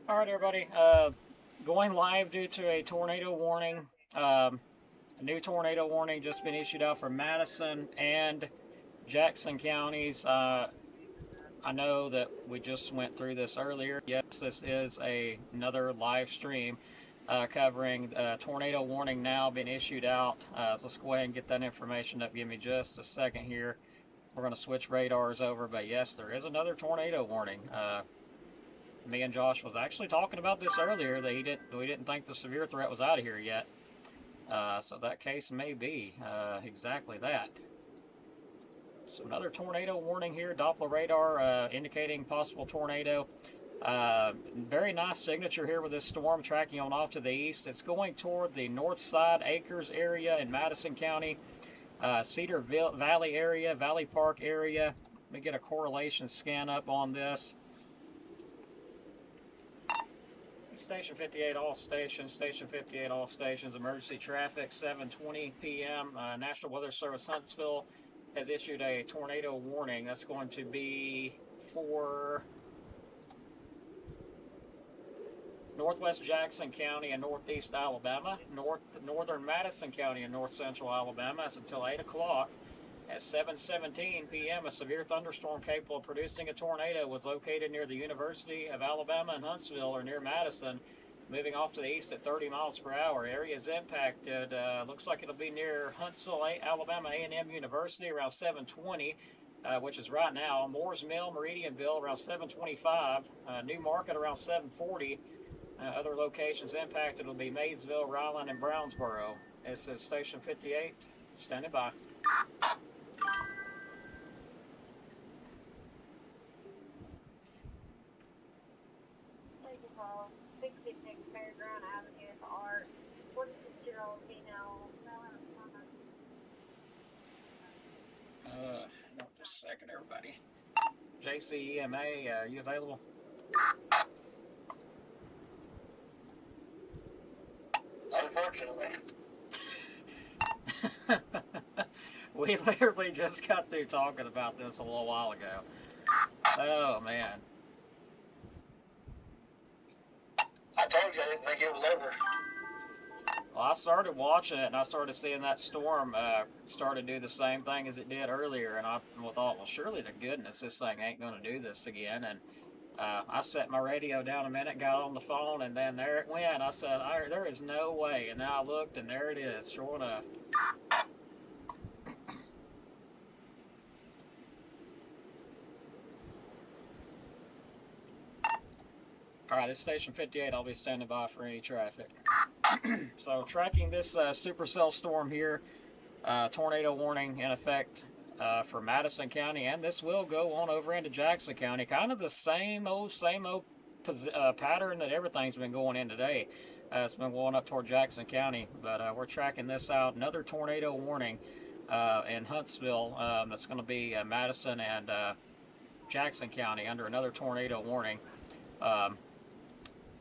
All right, everybody. Going live due to a tornado warning. A new tornado warning just been issued out for Madison and Jackson counties. I know that we just went through this earlier. Yes, this is another live stream covering tornado warning now been issued out. So let's go ahead and get that information up. Give me just a second here. We're going to switch radars over, but yes, there is another tornado warning. Me and Josh was actually talking about this earlier. That we didn't think the severe threat was out of here yet. So that case may be exactly that. So another tornado warning here. Doppler radar indicating possible tornado. Very nice signature here with this storm tracking on off to the east. It's going toward the north side acres area in Madison County, Cedar Valley area, Valley Park area. Let me get a correlation scan up on this. Station 58, all stations. Station 58, all stations. Emergency traffic, 7:20 p.m. National Weather Service Huntsville has issued a tornado warning. That's going to be for northwest Jackson County and northeast Alabama, northern Madison County and north central Alabama. That's until 8 o'clock. At 7:17 p.m., a severe thunderstorm capable of producing a tornado was located near the University of Alabama in Huntsville or near Madison, moving off to the east at 30 miles per hour. Areas impacted looks like it'll be near Huntsville, Alabama A&M University around 7:20, which is right now. Moore's Mill, Meridianville around 7:25. New Market around 7:40. Other locations impacted will be Maysville, Ryland, and Brownsboro. This is Station 58. Standing by. Thank you, Paul. 666 Fairground Avenue for Art. 46-year-old female. Just a second, everybody. JCEMA, are you available? Unfortunately. We literally just got through talking about this a little while ago. Oh, man. I told you I didn't think it was over. Well, I started watching it and I started seeing that storm start to do the same thing as it did earlier. And I thought, well, surely to goodness this thing ain't going to do this again. And I set my radio down a minute, got on the phone, and then there it went. I said, there is no way. And now I looked, and there it is, sure enough. All right, this is Station 58. I'll be standing by for any traffic. So tracking this supercell storm here, tornado warning in effect for Madison County, and this will go on over into Jackson County. Kind of the same old pattern that everything's been going in today. It's been going up toward Jackson County, but we're tracking this out. Another tornado warning in Huntsville. That's going to be Madison and Jackson County under another tornado warning.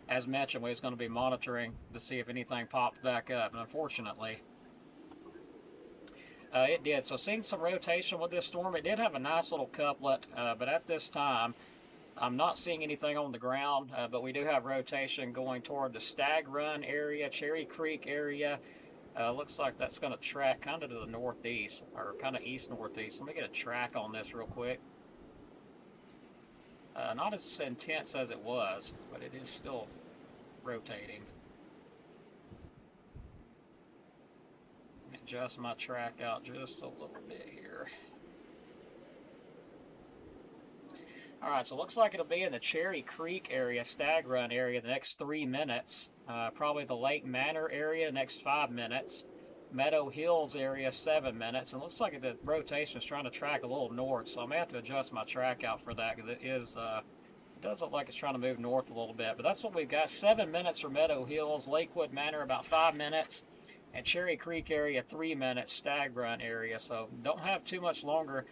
As mentioned, we was going to be monitoring to see if anything popped back up, and unfortunately, it did. So seeing some rotation with this storm. It did have a nice little couplet, but at this time, I'm not seeing anything on the ground, but we do have rotation going toward the Stag Run area, Cherry Creek area. Looks like that's going to track kind of to the northeast, or kind of east-northeast. Let me get a track on this real quick. Not as intense as it was, but it is still rotating. Adjust my track out just a little bit here. Alright, so it looks like it'll be in the Cherry Creek area, Stag Run area, the next 3 minutes. Probably the Lake Manor area, the next 5 minutes. Meadow Hills area, 7 minutes. And it looks like the rotation is trying to track a little north, so I may have to adjust my track out for that because it does look like it's trying to move north a little bit. But that's what we've got. 7 minutes for Meadow Hills, Lakewood Manor about 5 minutes, and Cherry Creek area 3 minutes, Stag Run area. So don't have too much longer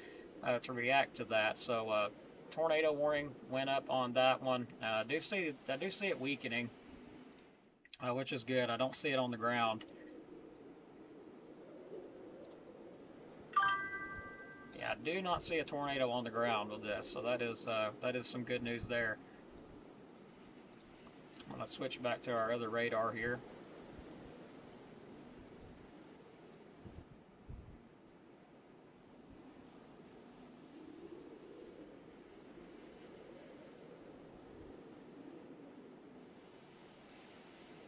to react to that. So tornado warning went up on that one. I do see it weakening, which is good. I don't see it on the ground. Yeah, I do not see a tornado on the ground with this, so that is some good news there. Let's switch back to our other radar here.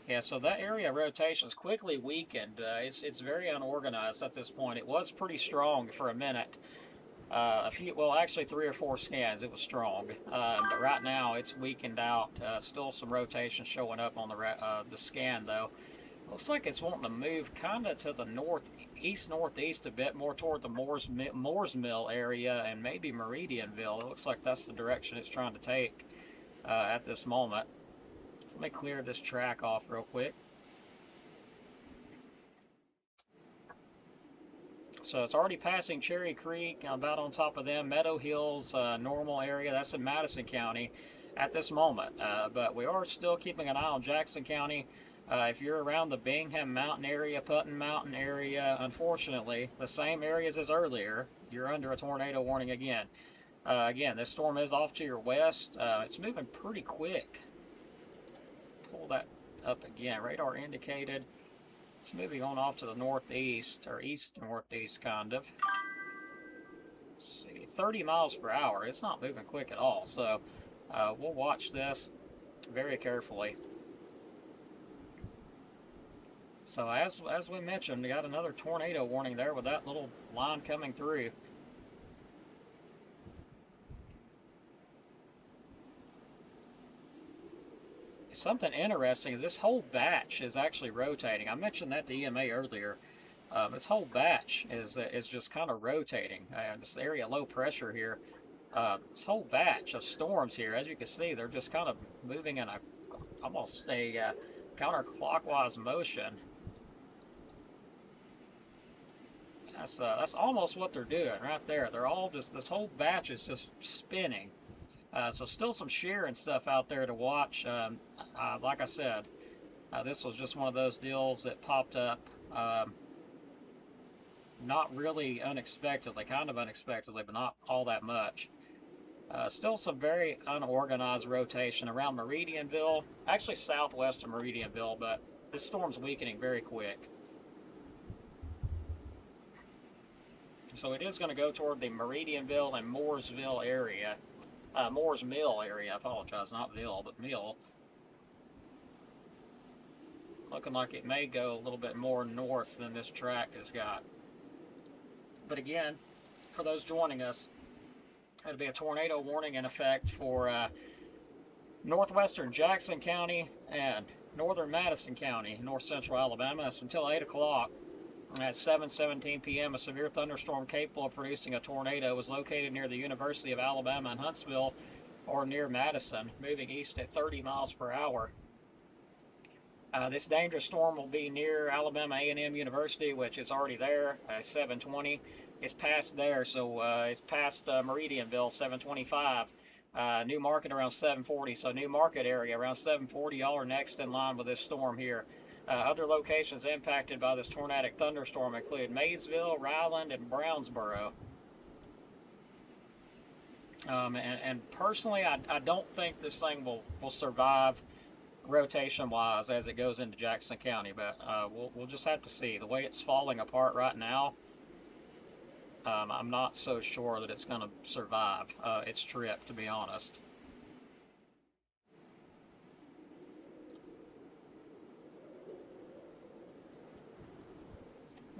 Yeah, so that area rotation's quickly weakened. It's very unorganized at this point. It was pretty strong for a minute. Well, actually 3 or 4 scans, it was strong. But right now it's weakened out. Still some rotation showing up on the scan though. Looks like it's wanting to move kind of to the northeast a bit, more toward the Moores Mill area and maybe Meridianville. It looks like that's the direction it's trying to take at this moment. Let me clear this track off real quick. So it's already passing Cherry Creek, about on top of them. Meadow Hills, normal area, that's in Madison County at this moment. But we are still keeping an eye on Jackson County. If you're around the Bingham Mountain area, Putnam Mountain area, unfortunately, the same areas as earlier, you're under a tornado warning again. Again, this storm is off to your west. It's moving pretty quick. Pull that up again. Radar indicated. It's moving on off to the northeast, or east-northeast, kind of. Let's see, 30 miles per hour. It's not moving quick at all, so we'll watch this very carefully. So as we mentioned, we got another tornado warning there with that little line coming through. Something interesting is this whole batch is actually rotating. I mentioned that to EMA earlier. This whole batch is just kind of rotating. This area low pressure here, this whole batch of storms here, as you can see, they're just kind of moving in almost a counterclockwise motion. That's almost what they're doing right there. They're all just, this whole batch is just spinning. So still some shear and stuff out there to watch. Like I said, this was just one of those deals that popped up not really unexpectedly, kind of unexpectedly, but not all that much. Still some very unorganized rotation around Meridianville, actually southwest of Meridianville, but this storm's weakening very quick. So it is going to go toward the Meridianville and Mooresville area. Moores Mill area, I apologize, not Ville, but Mill. Looking like it may go a little bit more north than this track has got. But again, for those joining us, it'll be a tornado warning in effect for northwestern Jackson County and northern Madison County, north central Alabama. That's until 8 o'clock. At 7:17 p.m., a severe thunderstorm capable of producing a tornado was located near the University of Alabama in Huntsville, or near Madison, moving east at 30 miles per hour. This dangerous storm will be near Alabama A&M University, which is already there at 7:20. It's past there, so it's past Meridianville, 7:25. New Market around 7:40, so New Market area around 7:40. Y'all are next in line with this storm here. Other locations impacted by this tornadic thunderstorm include Maysville, Ryland, and Brownsboro. And personally, I don't think this thing will survive rotation-wise as it goes into Jackson County, but we'll just have to see. The way it's falling apart right now, I'm not so sure that it's going to survive its trip, to be honest.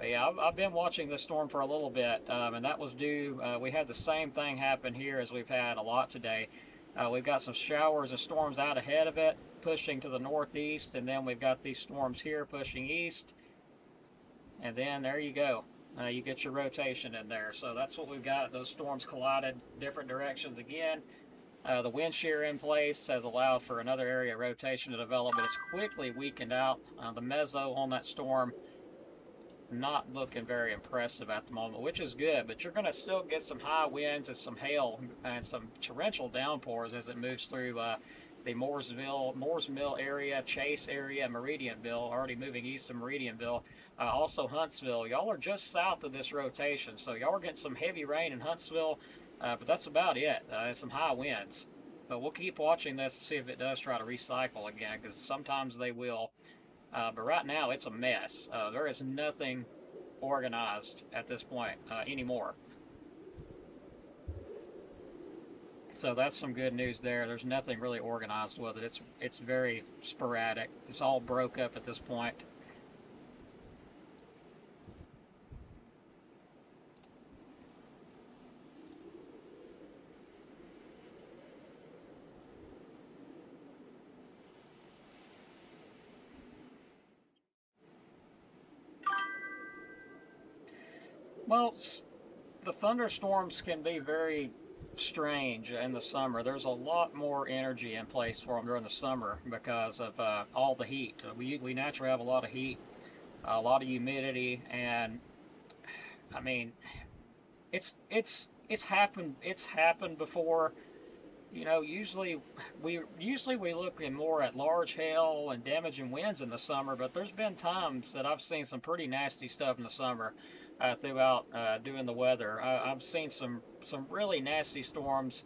Yeah, I've been watching this storm for a little bit, and that was due, we had the same thing happen here as we've had a lot today. We've got some showers and storms out ahead of it, pushing to the northeast, and then we've got these storms here pushing east, and then there you go. You get your rotation in there. So that's what we've got. Those storms collided different directions again. The wind shear in place has allowed for another area of rotation to develop, but it's quickly weakened out. The meso on that storm not looking very impressive at the moment, which is good, but you're going to still get some high winds and some hail and some torrential downpours as it moves through the Moores Mill area, Chase area, Meridianville, already moving east of Meridianville. Also Huntsville. Y'all are just south of this rotation, so y'all are getting some heavy rain in Huntsville, but that's about it. Some high winds. But we'll keep watching this to see if it does try to recycle again, because sometimes they will. But right now, it's a mess. There is nothing organized at this point anymore. So that's some good news there. There's nothing really organized with it. It's very sporadic. It's all broke up at this point. Well, the thunderstorms can be very strange in the summer. There's a lot more energy in place for them during the summer because of all the heat. We naturally have a lot of heat, a lot of humidity, and I mean, it's happened before. You know, usually we look more at large hail and damaging winds in the summer, but there's been times that I've seen some pretty nasty stuff in the summer throughout doing the weather. I've seen some really nasty storms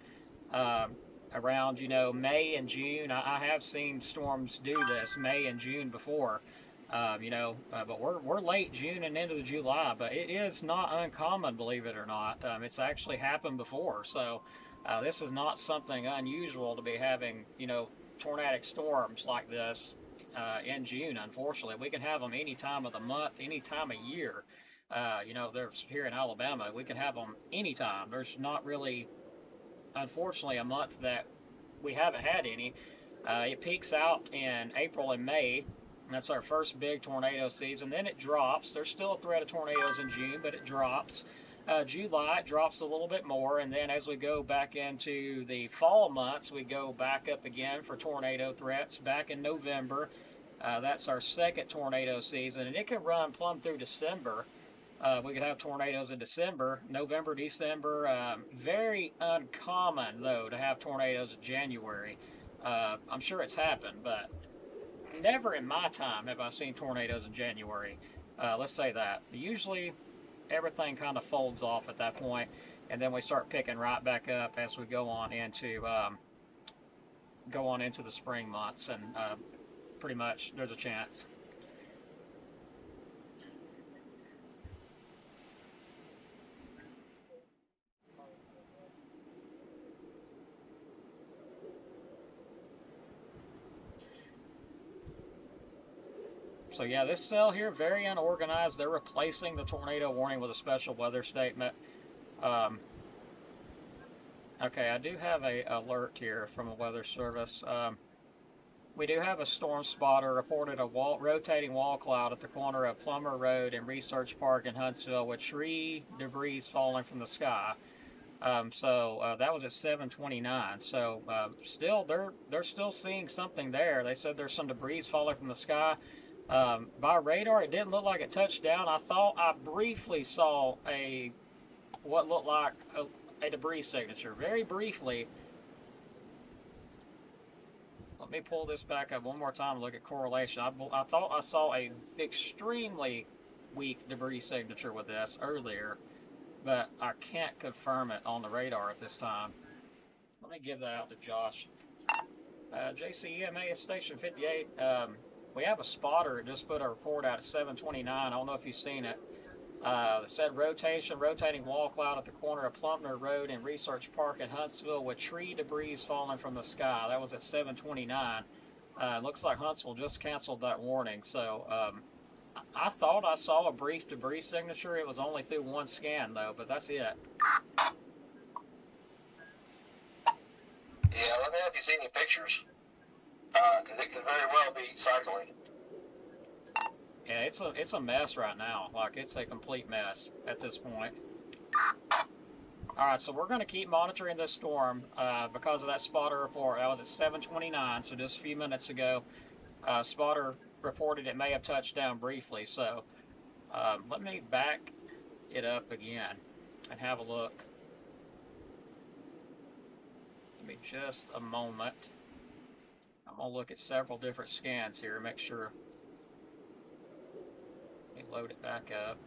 around, you know, May and June. I have seen storms do this May and June before. But we're late June and into July, but it is not uncommon, believe it or not. It's actually happened before, so this is not something unusual to be having, you know, tornadic storms like this in June. Unfortunately, we can have them any time of the month, any time of year. There's here in Alabama, we can have them anytime. There's not really, unfortunately, a month that we haven't had any. It peaks out in April and May. That's our first big tornado season. Then it drops. There's still a threat of tornadoes in June, but it drops. July, it drops a little bit more. And then as we go back into the fall months, we go back up again for tornado threats. Back in November, that's our second tornado season. And it can run plumb through December. We could have tornadoes in December, November, December. Very uncommon, though, to have tornadoes in January. I'm sure it's happened, but never in my time have I seen tornadoes in January. Let's say that. Usually everything kind of folds off at that point, and then we start picking right back up as we go on into the spring months, and pretty much there's a chance. So yeah, this cell here, very unorganized. They're replacing the tornado warning with a special weather statement. Okay, I do have a alert here from a weather service. We do have a storm spotter reported a rotating wall cloud at the corner of Plummer Road and Research Park in Huntsville with tree debris falling from the sky. That was at 7:29. So still, they're still seeing something there. They said there's some debris falling from the sky. By radar, it didn't look like it touched down. I thought I briefly saw what looked like a debris signature, very briefly. Let me pull this back up one more time and look at correlation. I thought I saw a extremely weak debris signature with this earlier, but I can't confirm it on the radar at this time. Let me give that out to Josh. JCEMA is Station 58. We have a spotter that just put a report out at 7:29. I don't know if you've seen it. It said rotating wall cloud at the corner of Plumpner Road and Research Park in Huntsville with tree debris falling from the sky. That was at 7:29. It looks like Huntsville just canceled that warning. So I thought I saw a brief debris signature. It was only through one scan, though, but that's it. Yeah, let me know if you see any pictures. Because it could very well be cycling. Yeah, it's a mess right now. Like, it's a complete mess at this point. All right, so we're going to keep monitoring this storm because of that spotter report. That was at 7:29, so just a few minutes ago. Spotter reported it may have touched down briefly. So let me back it up again and have a look. Give me just a moment. I'm going to look at several different scans here, make sure. Let me load it back up.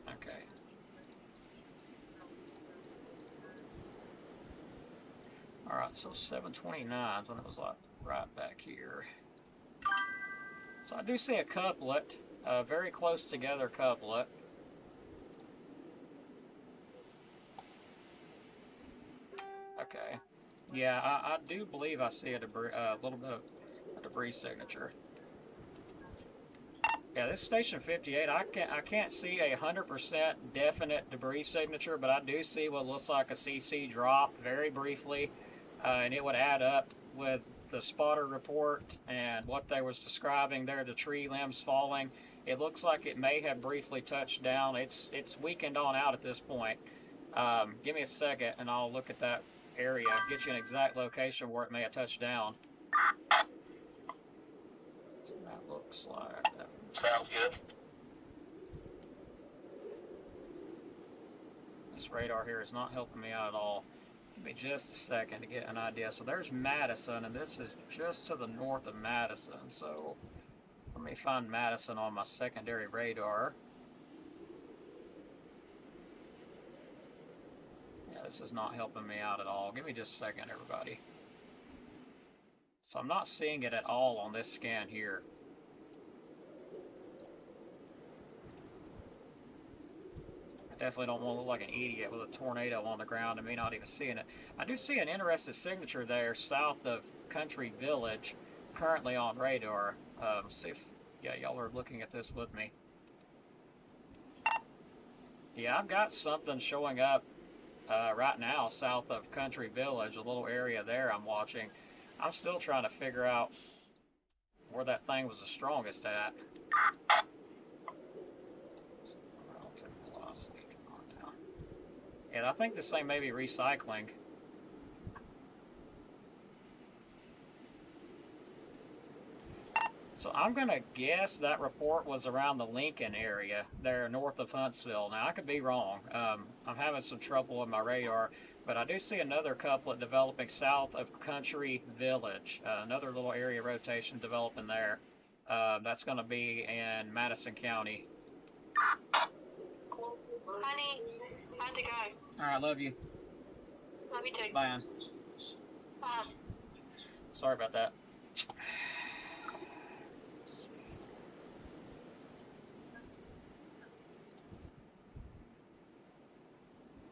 Okay. So 729 is when it was like right back here. So I do see a couplet, a very close together couplet. Okay. Yeah, I do believe I see a little bit of a debris signature. Yeah, this is station 58. I can't see a 100% definite debris signature, but I do see what looks like a CC drop very briefly, and it would add up with the spotter report and what they was describing there, the tree limbs falling. It looks like it may have briefly touched down. It's weakened on out at this point. Give me a second, and I'll look at that area, get you an exact location where it may have touched down. So that looks like that. Sounds good. This radar here is not helping me out at all. Give me just a second to get an idea. So there's Madison, and this is just to the north of Madison. So let me find Madison on my secondary radar. Yeah, this is not helping me out at all. Give me just a second, everybody. So I'm not seeing it at all on this scan here. I definitely don't want to look like an idiot with a tornado on the ground and me not even seeing it. I do see an interesting signature there south of Country Village, currently on radar. See if, yeah, y'all are looking at this with me. Yeah, I've got something showing up right now south of Country Village, a little area there I'm watching. I'm still trying to figure out where that thing was the strongest at. Relative velocity, come on now. Yeah, I think this thing may be recycling. So I'm going to guess that report was around the Lincoln area there north of Huntsville. Now, I could be wrong. I'm having some trouble with my radar, but I do see another couplet developing south of Country Village. Another little area rotation developing there. That's going to be in Madison County. Honey, I have to go. All right, love you. Love you too. Bye. Bye. Sorry about that.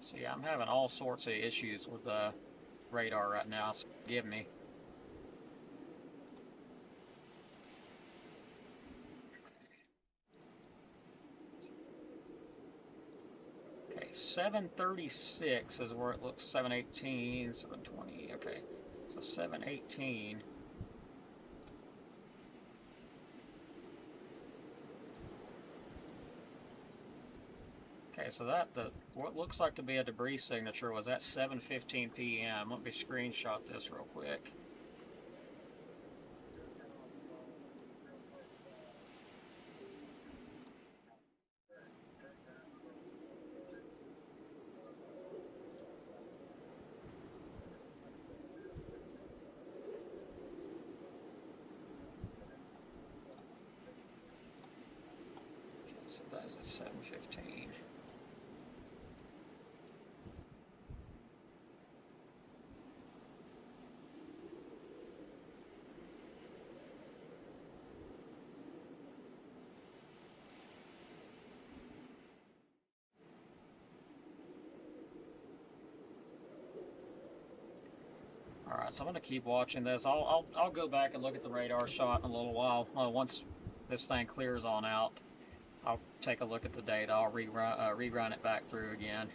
So yeah, I'm having all sorts of issues with the radar right now, so forgive me. Okay, 736 is where it looks, 718, 720, okay. So 718. Okay, so what looks like to be a debris signature was at 7:15 p.m. Let me screenshot this real quick. Okay, so that's at 7:15. Alright, so I'm going to keep watching this. I'll go back and look at the radar shot in a little while. Once this thing clears on out, I'll take a look at the data. I'll rerun it back through again.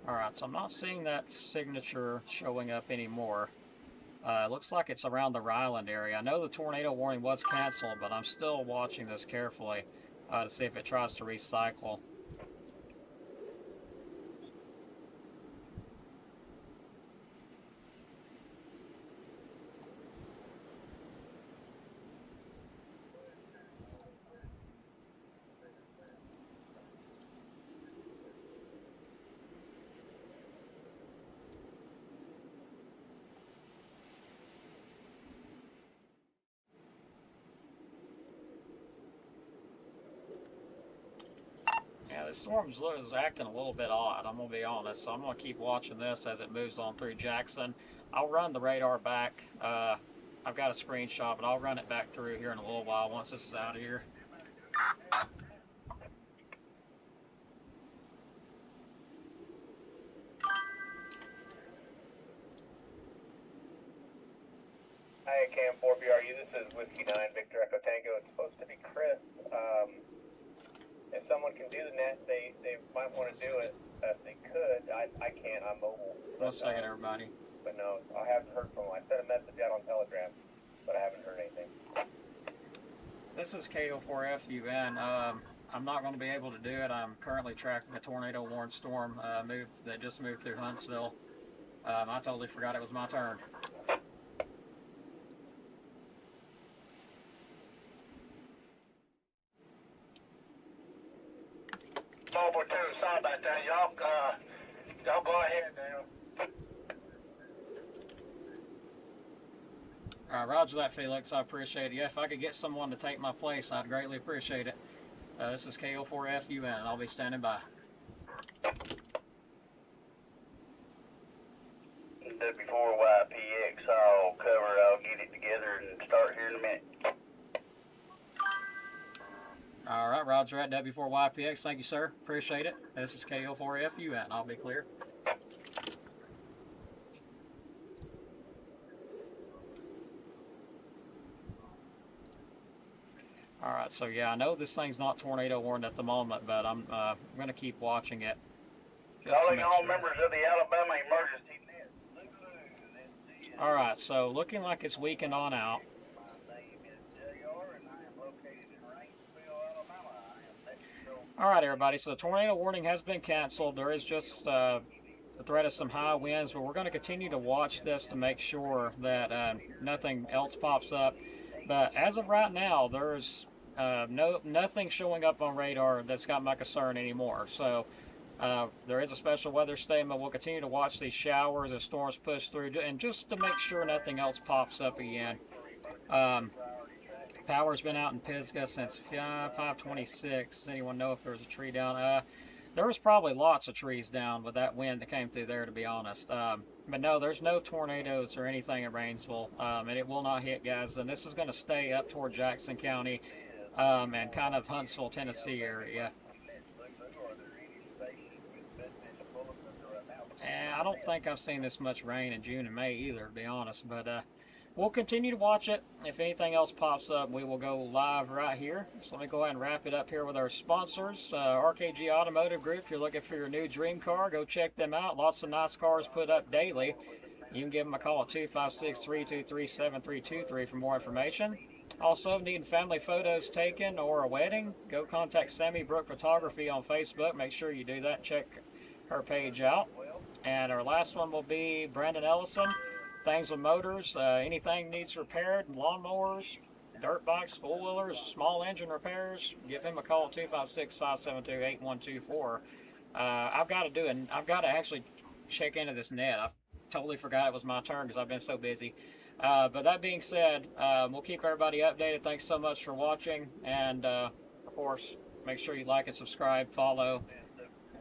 Alright, so I'm not seeing that signature showing up anymore. It looks like it's around the Ryland area. I know the tornado warning was canceled, but I'm still watching this carefully to see if it tries to recycle. the storm is acting a little bit odd, I'm going to be honest. So I'm going to keep watching this as it moves on through Jackson. I'll run the radar back. I've got a screenshot, but I'll run it back through here in a little while once this is out of here. Hi, Cam 4BRU. This is Whiskey 9 Victor Echo Tango. It's supposed to be Chris. If someone can do the net, they might want to do it. If they could, I can't. I'm mobile. One second, everybody. But no, I haven't heard from them. I sent a message out on Telegram, but I haven't heard anything. This is KO4FUN. I'm not going to be able to do it. I'm currently tracking a tornado warned storm that just moved through Huntsville. I totally forgot it was my turn. Mobile 2, sorry about that. Y'all go ahead now. Roger that, Felix. I appreciate it. Yeah, if I could get someone to take my place, I'd greatly appreciate it. This is KO4FUN, and I'll be standing by. W4YPX, I'll cover it. I'll get it together and start here in a minute. All right, Roger at W4YPX. Thank you, sir. Appreciate it. This is KO4FUN. I'll be clear. All right, so yeah, I know this thing's not tornado warned at the moment, but I'm going to keep watching it. Calling all members of the Alabama Emergency Net. All right, so looking like it's weakened on out. All right, everybody, so the tornado warning has been canceled. There is just the threat of some high winds, but we're going to continue to watch this to make sure that nothing else pops up. But as of right now, there's nothing showing up on radar that's got my concern anymore. So there is a special weather statement. We'll continue to watch these showers as storms push through, and just to make sure nothing else pops up again. Power's been out in Pisgah since 5:26. Anyone know if there's a tree down? There was probably lots of trees down with that wind that came through there, to be honest. But no, there's no tornadoes or anything in Rainsville, and it will not hit, guys. And this is going to stay up toward Jackson County and kind of Huntsville, Tennessee area. And I don't think I've seen this much rain in June and May either, to be honest. But we'll continue to watch it. If anything else pops up, we will go live right here. So let me go ahead and wrap it up here with our sponsors. RKG Automotive Group, if you're looking for your new dream car, go check them out. Lots of nice cars put up daily. You can give them a call at 256-323-7323 for more information. Also, needing family photos taken or a wedding, go contact Sammy Brook Photography on Facebook. Make sure you do that. Check her page out. And our last one will be Brandon Ellison. Things with motors, anything needs repaired, lawnmowers, dirt bikes, four-wheelers, small engine repairs, give him a call at 256-572-8124. I've got to actually check into this net. I totally forgot it was my turn because I've been so busy. But that being said, we'll keep everybody updated. Thanks so much for watching. And, of course, make sure you like and subscribe, follow.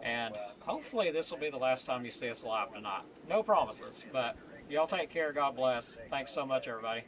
And hopefully this will be the last time you see us live tonight. No promises, but y'all take care. God bless. Thanks so much, everybody.